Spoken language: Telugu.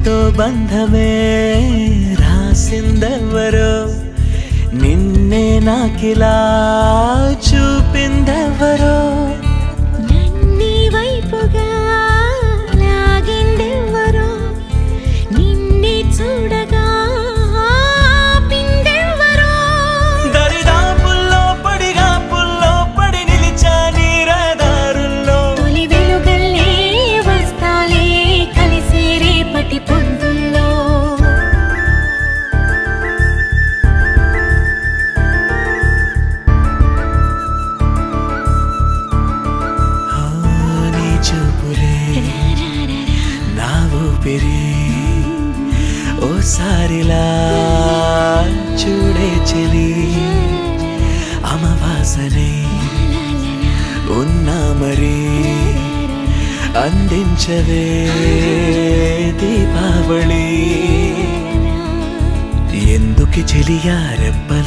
నీతో బంధమే రాసిందెవరో నిన్నే నాకిలా చూపిందెవరో నన్నీ వైపుగా లాగిందెవరో నిన్నే చూడగా ఆపిందెవరో దరిదాపుల్లో పడిగా పుల్లో పడి నిలిచా నీ రహదారుల్లో తొలి వెలుగల్లే వస్తాలే కలిసే రేపటి పొద్దుల్లో నీ చూపులే నా ఊపిరి ఓసారిలా చూడే చెలి అమవాసనే ఉన్నా మరి అందించవే దీపావళి ఎందుకు చెలియా రెప్పల